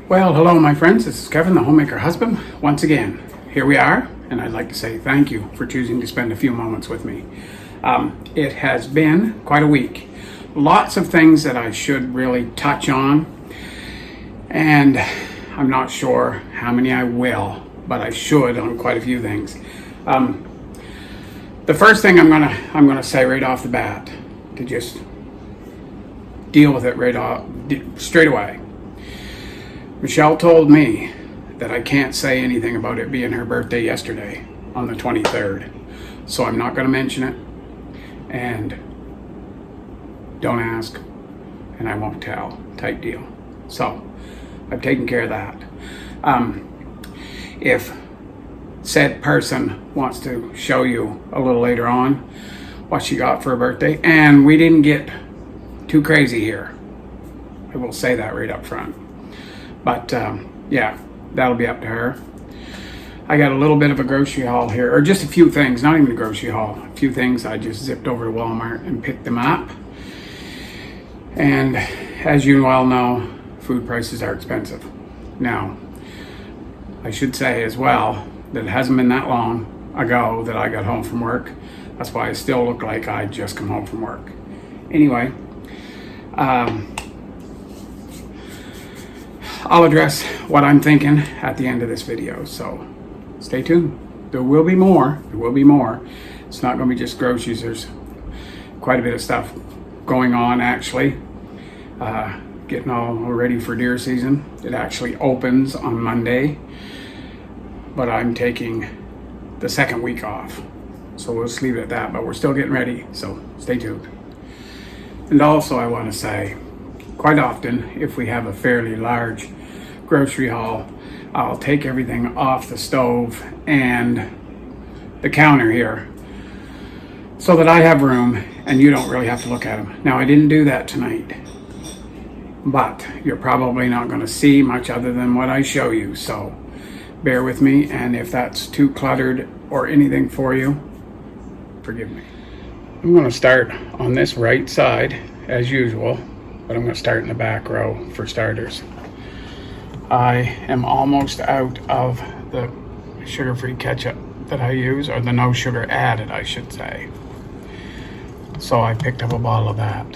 Well, hello my friends, this is Kevin, the Homemaker husband. Once again, here we are, and I'd like to say thank you for choosing to spend a few moments with me. It has been quite a week. Lots of things that I should really touch on, and I'm not sure how many I will, but I should on quite a few things. The first thing I'm gonna say right off the bat, to just deal with it straight away. Michelle told me that I can't say anything about it being her birthday yesterday on the 23rd. So I'm not going to mention it. And don't ask and I won't tell type deal. So I've taken care of that. If said person wants to show you a little later on what she got for her birthday, and we didn't get too crazy here, I will say that right up front. But yeah, that'll be up to her. I got a little bit of a grocery haul here, or just a few things, not even a grocery haul. A few things I just zipped over to Walmart and picked them up. And as you well know, food prices are expensive. Now, I should say as well that it hasn't been that long ago that I got home from work. That's why I still look like I just come home from work. Anyway, I'll address what I'm thinking at the end of this video, so stay tuned. There will be more. It's not going to be just groceries. There's quite a bit of stuff going on, actually. Getting all ready for deer season. It actually opens on Monday, but I'm taking the second week off. So we'll just leave it at that, but we're still getting ready, so stay tuned. And also I want to say, quite often, if we have a fairly large grocery haul, I'll take everything off the stove and the counter here so that I have room and you don't really have to look at them. Now, I didn't do that tonight, but you're probably not going to see much other than what I show you, so bear with me, and if that's too cluttered or anything for you, forgive me. I'm going to start on this right side as usual, but I'm going to start in the back row for starters. I am almost out of the sugar-free ketchup that I use, or the no sugar added, I should say. So I picked up a bottle of that.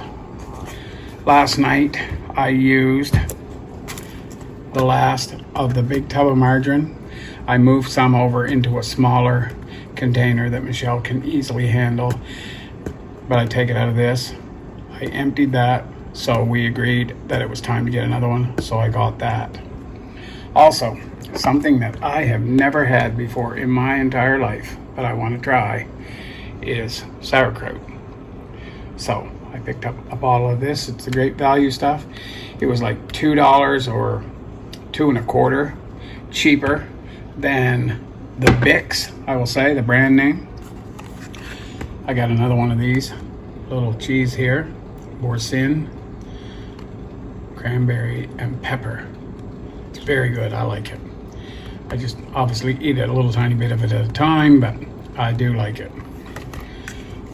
Last night I used the last of the big tub of margarine. I moved some over into a smaller container that Michelle can easily handle, but I take it out of this. I emptied that, so we agreed that it was time to get another one, so I got that. Also, something that I have never had before in my entire life, but I want to try, is sauerkraut. So I picked up a bottle of this. It's the great value stuff. It was like $2 or $2.25 cheaper than the Bix, I will say, the brand name. I got another one of these. Little cheese here, boursin, cranberry and pepper. It's very good. I like it. I just obviously eat it a little tiny bit of it at a time, but I do like it.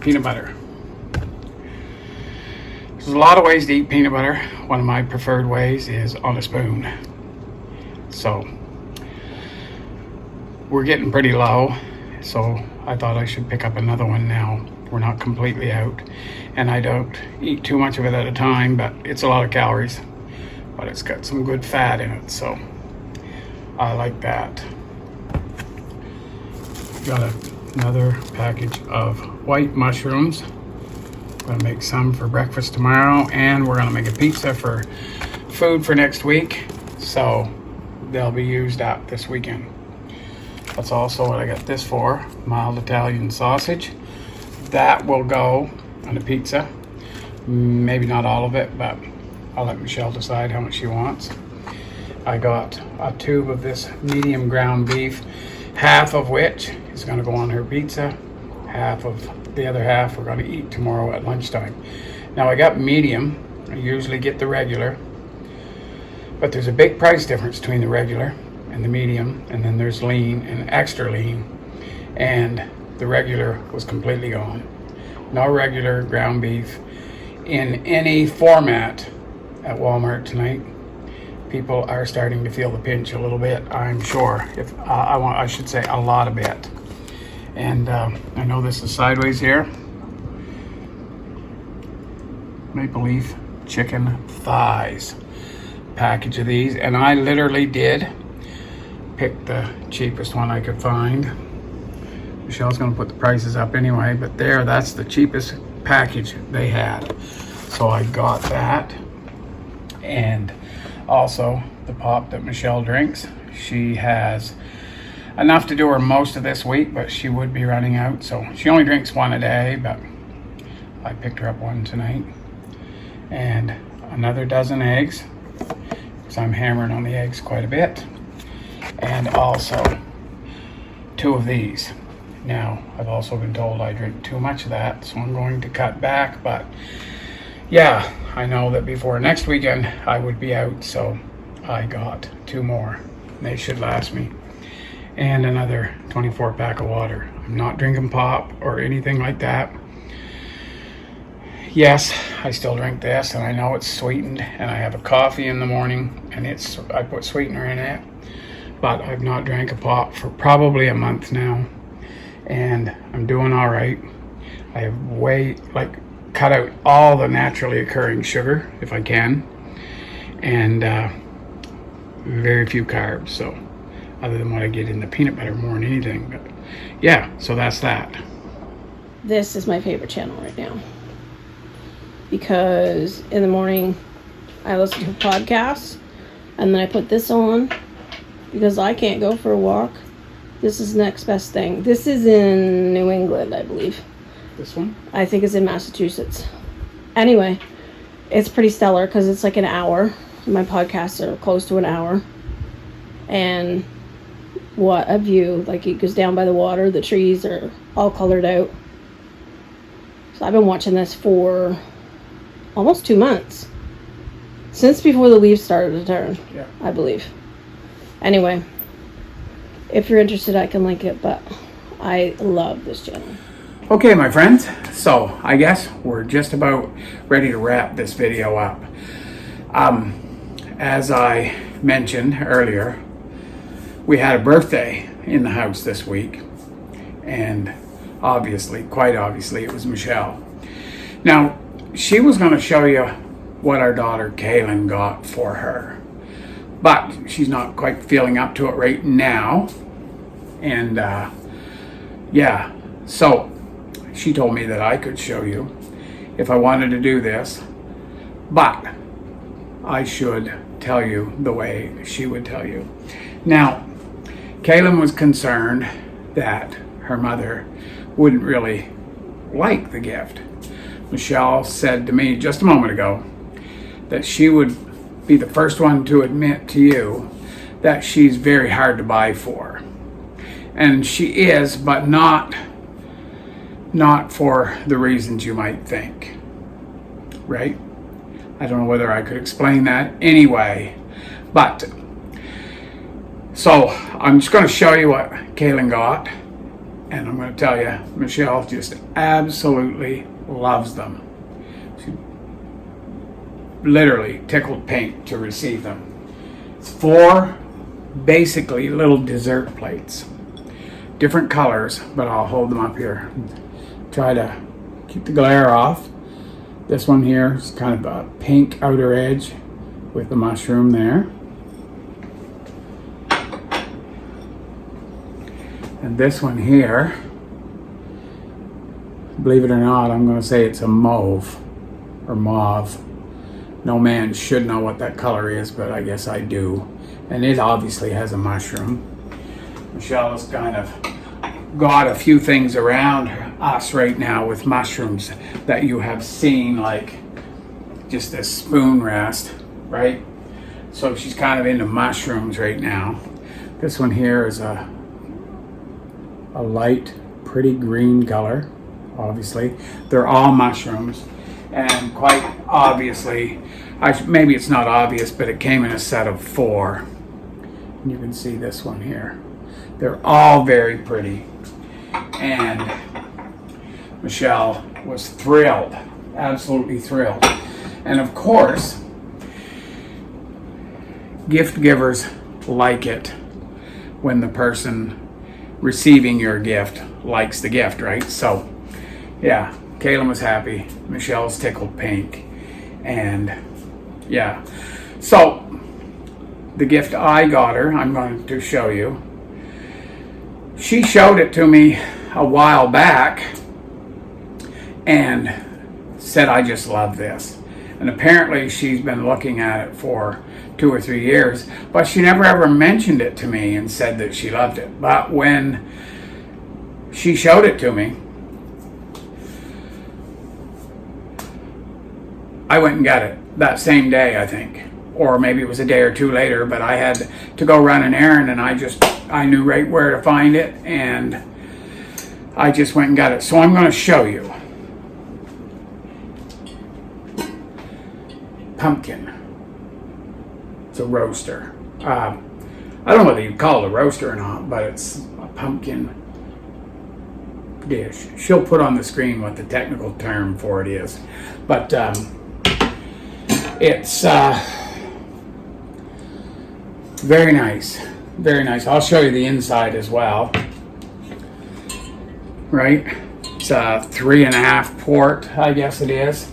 Peanut butter. There's a lot of ways to eat peanut butter. One of my preferred ways is on a spoon. So we're getting pretty low, so I thought I should pick up another one now. We're not completely out, and I don't eat too much of it at a time, but it's a lot of calories, but it's got some good fat in it, so I like that. Got another package of white mushrooms. Gonna make some for breakfast tomorrow, and we're gonna make a pizza for food for next week, so they'll be used up this weekend. That's also what I got this for, mild Italian sausage. That will go on a pizza. Maybe not all of it, but I'll let Michelle decide how much she wants. I got a tube of this medium ground beef, half of which is going to go on her pizza. The other half we're going to eat tomorrow at lunchtime. Now I got medium. I usually get the regular, but there's a big price difference between the regular and the medium, and then there's lean and extra lean, and the regular was completely gone. No regular ground beef in any format at Walmart tonight. people are starting to feel the pinch a little bit, I'm sure. If I should say a lot of bit. And I know this is sideways here. Maple leaf chicken thighs. Package of these, and I literally did pick the cheapest one I could find. Michelle's gonna put the prices up anyway, but that's the cheapest package they had. So I got that, and also the pop that Michelle drinks. She has enough to do her most of this week, but she would be running out, so she only drinks one a day, but I picked her up one tonight. And another dozen eggs, because I'm hammering on the eggs quite a bit. And also 2 of these. Now, I've also been told I drink too much of that, so I'm going to cut back, but yeah, I know that before next weekend I would be out, so I got 2 more. They should last me. And another 24 pack of water. I'm not drinking pop or anything like that. Yes, I still drink this, and I know it's sweetened, and I have a coffee in the morning, and I put sweetener in it, but I've not drank a pop for probably a month now, and I'm doing all right. I have cut out all the naturally occurring sugar, if I can, and very few carbs, so other than what I get in the peanut butter more than anything, but yeah, so that's that. This is my favorite channel right now, because in the morning I listen to podcasts, and then I put this on because I can't go for a walk. This is the next best thing. This is in New England, I believe. This one? I think it's in Massachusetts. Anyway, it's pretty stellar because it's like an hour. My podcasts are close to an hour. And what a view. Like, it goes down by the water. The trees are all colored out. So I've been watching this for almost 2 months. Since before the leaves started to turn, yeah. I believe. Anyway, if you're interested, I can link it, but I love this channel. Okay, my friends, so I guess we're just about ready to wrap this video up. As I mentioned earlier, we had a birthday in the house this week, and quite obviously, it was Michelle. Now, she was going to show you what our daughter Kaylin got for her, but she's not quite feeling up to it right now, and yeah, so she told me that I could show you if I wanted to do this, but I should tell you the way she would tell you. Now, Kaylin was concerned that her mother wouldn't really like the gift. Michelle said to me just a moment ago that she would be the first one to admit to you that she's very hard to buy for. And she is, but not for the reasons you might think, right? I don't know whether I could explain that anyway, but so I'm just going to show you what Kaylin got, and I'm going to tell you, Michelle just absolutely loves them. She literally tickled pink to receive them. It's 4 basically little dessert plates, different colors, but I'll hold them up here. Try to keep the glare off. This one here is kind of a pink outer edge with the mushroom there. And this one here, believe it or not, I'm going to say it's a mauve or mauve. No man should know what that color is, but I guess I do. And it obviously has a mushroom. Michelle has kind of got a few things around us right now with mushrooms that you have seen, like just a spoon rest, right? So she's kind of into mushrooms right now. This one here is a light, pretty green color, obviously. They're all mushrooms, and quite obviously, maybe it's not obvious, but it came in a set of 4. And you can see this one here. They're all very pretty. And Michelle was thrilled, absolutely thrilled. And of course, gift givers like it when the person receiving your gift likes the gift, right? So, yeah, Kaylin was happy. Michelle's tickled pink. And, yeah. So, the gift I got her, I'm going to show you. She showed it to me a while back and said, I just love this. And apparently she's been looking at it for 2 or 3 years, but she never ever mentioned it to me and said that she loved it. But when she showed it to me, I went and got it that same day, I think. Or maybe it was a day or two later, but I had to go run an errand and I knew right where to find it, and I just went and got it. So I'm going to show you. Pumpkin. It's a roaster. I don't know whether you call it a roaster or not, but it's a pumpkin dish. She'll put on the screen what the technical term for it is. But it's very nice. Very nice. I'll show you the inside as well. Right? It's a 3.5 quart, I guess it is.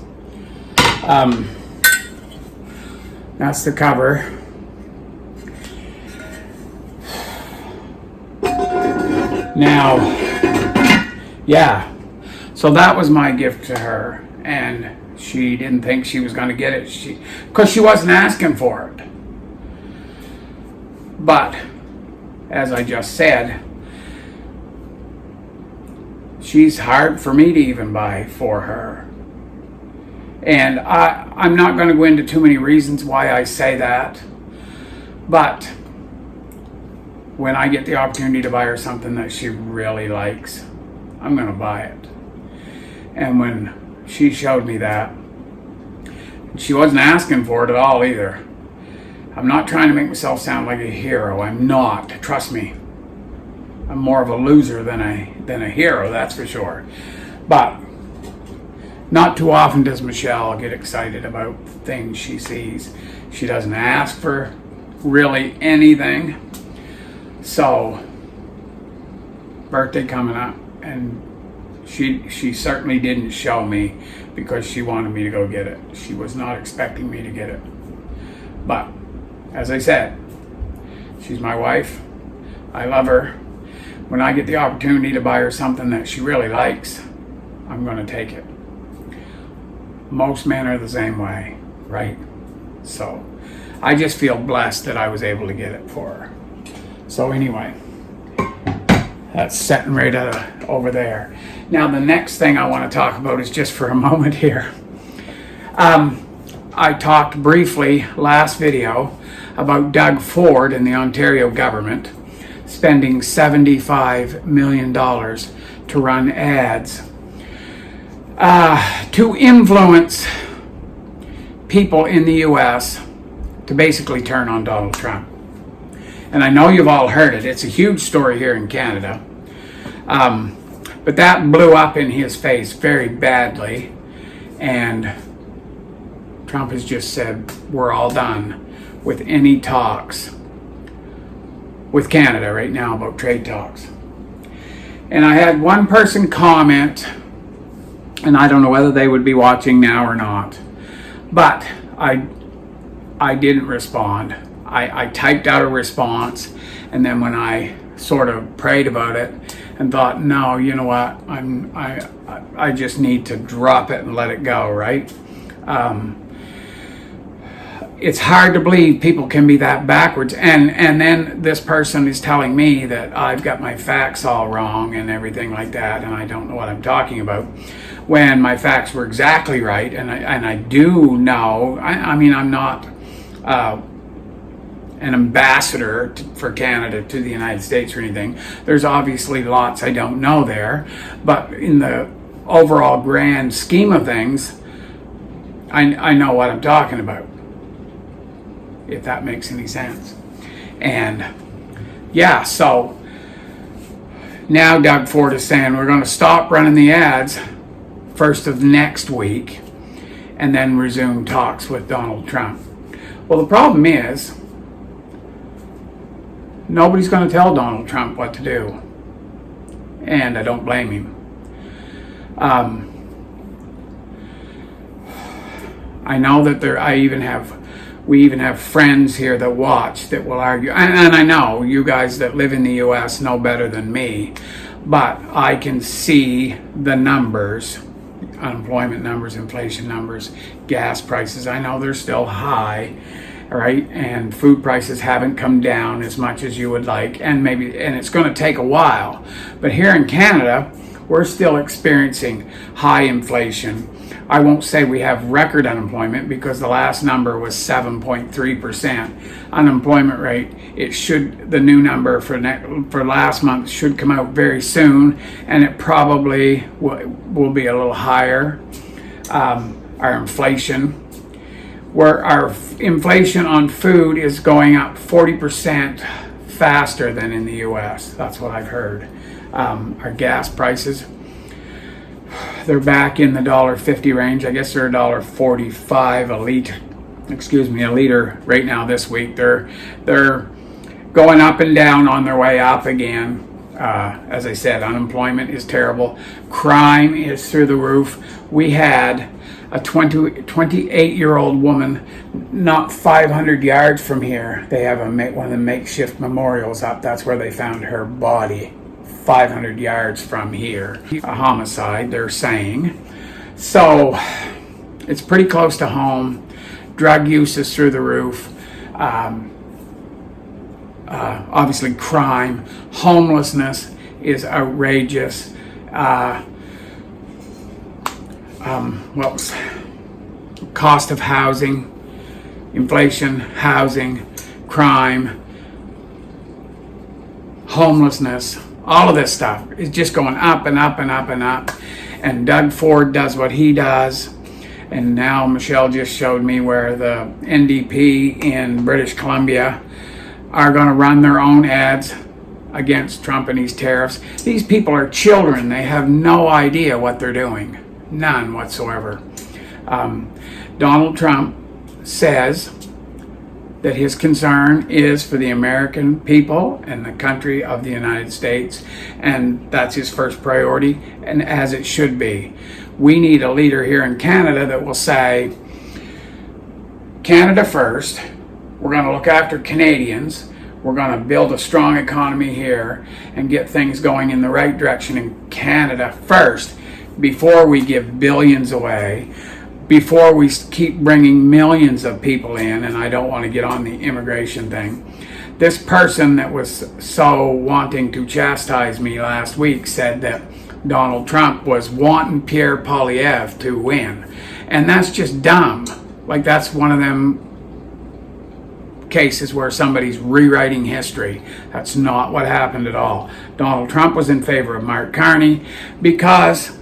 That's the cover. Now, yeah, so that was my gift to her, and she didn't think she was going to get it, because she wasn't asking for it. But, as I just said, she's hard for me to even buy for her. And I'm not going to go into too many reasons why I say that, but when I get the opportunity to buy her something that she really likes, I'm going to buy it. And when she showed me that, she wasn't asking for it at all either. I'm not trying to make myself sound like a hero. I'm not. Trust me. I'm more of a loser than a hero, that's for sure. But not too often does Michelle get excited about things she sees. She doesn't ask for really anything. So, birthday coming up, and she certainly didn't show me because she wanted me to go get it. She was not expecting me to get it. But, as I said, she's my wife. I love her. When I get the opportunity to buy her something that she really likes, I'm going to take it. Most men are the same way, right? So, I just feel blessed that I was able to get it for her. So anyway, that's sitting right over there. Now the next thing I want to talk about is just for a moment here. I talked briefly last video about Doug Ford and the Ontario government spending $75 million to run ads to influence people in the U.S. to basically turn on Donald Trump. And I know you've all heard it. It's a huge story here in Canada. But that blew up in his face very badly. And Trump has just said, we're all done with any talks with Canada right now about trade talks. And I had one person comment, and I don't know whether they would be watching now or not, but I didn't respond. I typed out a response, and then when I sort of prayed about it and thought, no, you know what, I just need to drop it and let it go, right? It's hard to believe people can be that backwards, and then this person is telling me that I've got my facts all wrong and everything like that, and I don't know what I'm talking about, when my facts were exactly right. And I do know, I mean, I'm not an ambassador for Canada to the United States or anything. There's obviously lots I don't know there, but in the overall grand scheme of things, I know what I'm talking about, if that makes any sense. And yeah, so now Doug Ford is saying we're going to stop running the ads first of next week and then resume talks with Donald Trump. Well, the problem is Nobody's going to tell Donald Trump what to do. And I don't blame him. I know that we even have friends here that watch that will argue, and I know you guys that live in the US know better than me, but I can see the numbers, unemployment numbers, inflation numbers, gas prices. I know they're still high, right? And food prices haven't come down as much as you would like, and it's going to take a while. But here in Canada, we're still experiencing high inflation. I won't say we have record unemployment because the last number was 7.3% unemployment rate. The new number for last month should come out very soon, and it probably will be a little higher. Our inflation on food is going up 40% faster than in the US. That's what I've heard. Our gas prices, they're back in the $1.50 range. I guess they're $1.45 a liter right now this week. They're going up and down on their way up again. As I said, unemployment is terrible. Crime is through the roof. We had a 28-year-old woman not 500 yards from here. They have one of the makeshift memorials up. That's where they found her body. 500 yards from here. A homicide, they're saying. So it's pretty close to home. Drug use is through the roof. Obviously crime. Homelessness is outrageous. Cost of housing, inflation, housing, crime, homelessness. All of this stuff is just going up and up and up and up. And Doug Ford does what he does. And now Michelle just showed me where the NDP in British Columbia are going to run their own ads against Trump and these tariffs. These people are children. They have no idea what they're doing. None whatsoever. Donald Trump says that his concern is for the American people and the country of the United States, and that's his first priority, and as it should be. We need a leader here in Canada that will say, Canada first, we're going to look after Canadians, we're going to build a strong economy here and get things going in the right direction in Canada first, before we give billions away, before we keep bringing millions of people in. And I don't want to get on the immigration thing. This person that was so wanting to chastise me last week said that Donald Trump was wanting Pierre Poilievre to win. And that's just dumb. Like, that's one of them cases where somebody's rewriting history. That's not what happened at all. Donald Trump was in favor of Mark Carney because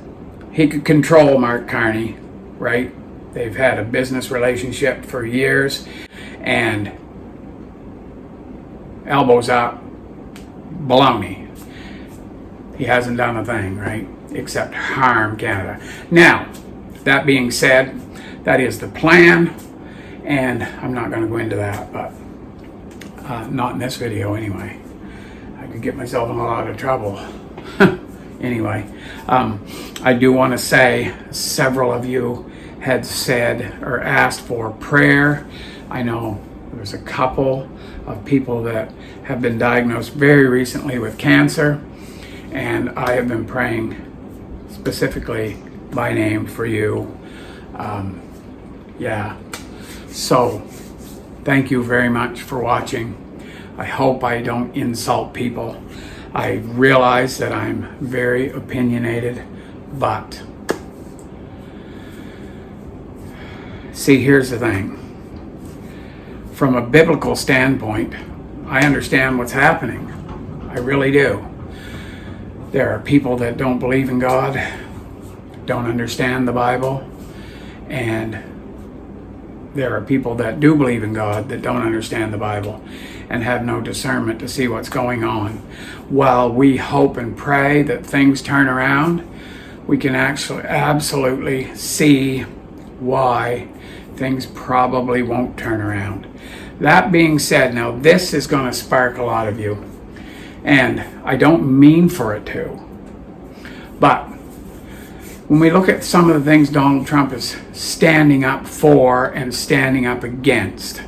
he could control Mark Carney, right? They've had a business relationship for years, and elbows up, baloney. He hasn't done a thing, right? Except harm Canada. Now, that being said, that is the plan, and I'm not going to go into that, but not in this video anyway. I could get myself in a lot of trouble. Anyway, I do want to say several of you had said or asked for prayer. I know there's a couple of people that have been diagnosed very recently with cancer, and I have been praying specifically by name for you. So thank you very much for watching. I hope I don't insult people. I realize that I'm very opinionated, but see, here's the thing. From a biblical standpoint, I understand what's happening. I really do. There are people that don't believe in God, don't understand the Bible, and there are people that do believe in God that don't understand the Bible and have no discernment to see what's going on. While we hope and pray that things turn around, we can actually absolutely see why things probably won't turn around. That being said, now this is going to spark a lot of you, and I don't mean for it to, but when we look at some of the things Donald Trump is standing up for and standing up against,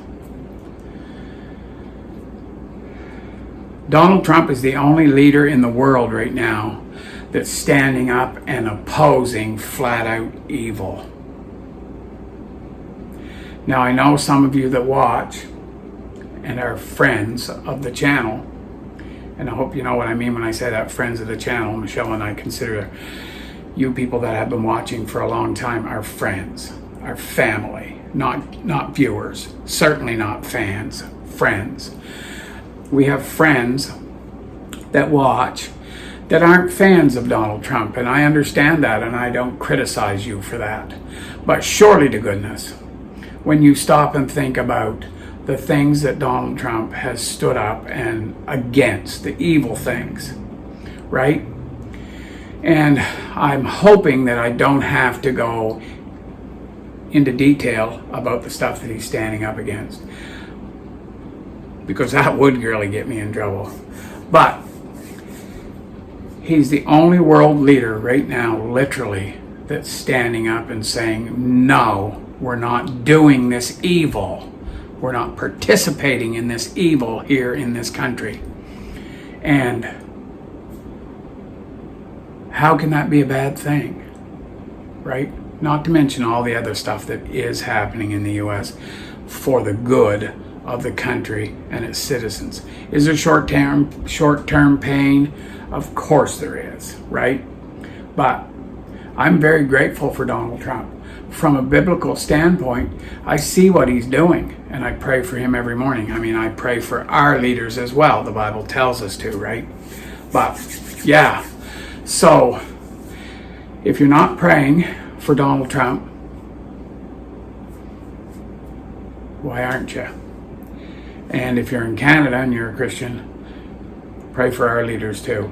Donald Trump is the only leader in the world right now that's standing up and opposing flat out evil. Now, I know some of you that watch and are friends of the channel, and I hope you know what I mean when I say that, friends of the channel. Michelle and I consider you people that have been watching for a long time our friends, our family, not viewers, certainly not fans, friends. We have friends that watch that aren't fans of Donald Trump, and I understand that, and I don't criticize you for that. But surely to goodness, when you stop and think about the things that Donald Trump has stood up and against, the evil things, right? And I'm hoping that I don't have to go into detail about the stuff that he's standing up against, because that would really get me in trouble. But he's the only world leader right now, literally, that's standing up and saying, no, we're not doing this evil. We're not participating in this evil here in this country. And how can that be a bad thing, right? Not to mention all the other stuff that is happening in the U.S. for the good of the country and its citizens. Is there short-term pain? Of course there is, right? But I'm very grateful for Donald Trump. From a biblical standpoint, I see what he's doing, and I pray for him every morning. I mean, I pray for our leaders as well. The Bible tells us to, right? But, yeah. So, if you're not praying for Donald Trump, why aren't you? And if you're in Canada and you're a Christian, pray for our leaders too.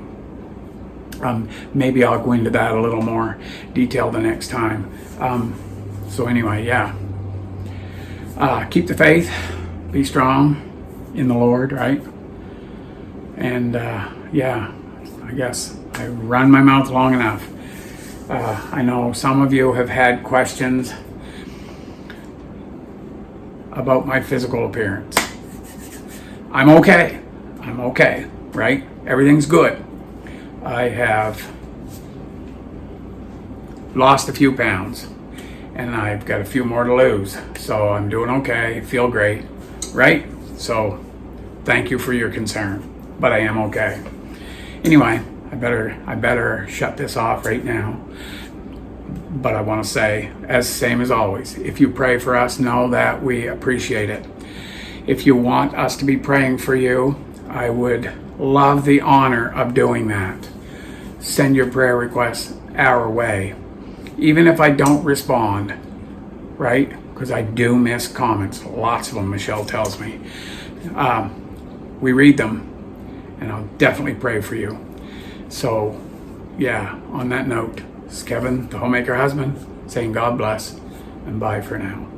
Maybe I'll go into that a little more detail the next time. So anyway, yeah. Keep the faith. Be strong in the Lord, right? And yeah, I guess I run my mouth long enough. I know some of you have had questions about my physical appearance. I'm okay, right? Everything's good. I have lost a few pounds, and I've got a few more to lose. So I'm doing okay, feel great, right? So thank you for your concern, but I am okay. Anyway, I better shut this off right now. But I want to say, same as always, if you pray for us, know that we appreciate it. If you want us to be praying for you, I would love the honor of doing that. Send your prayer requests our way. Even if I don't respond, right? Because I do miss comments, lots of them, Michelle tells me. We read them, and I'll definitely pray for you. So, yeah, on that note, it's Kevin, the homemaker husband, saying God bless, and bye for now.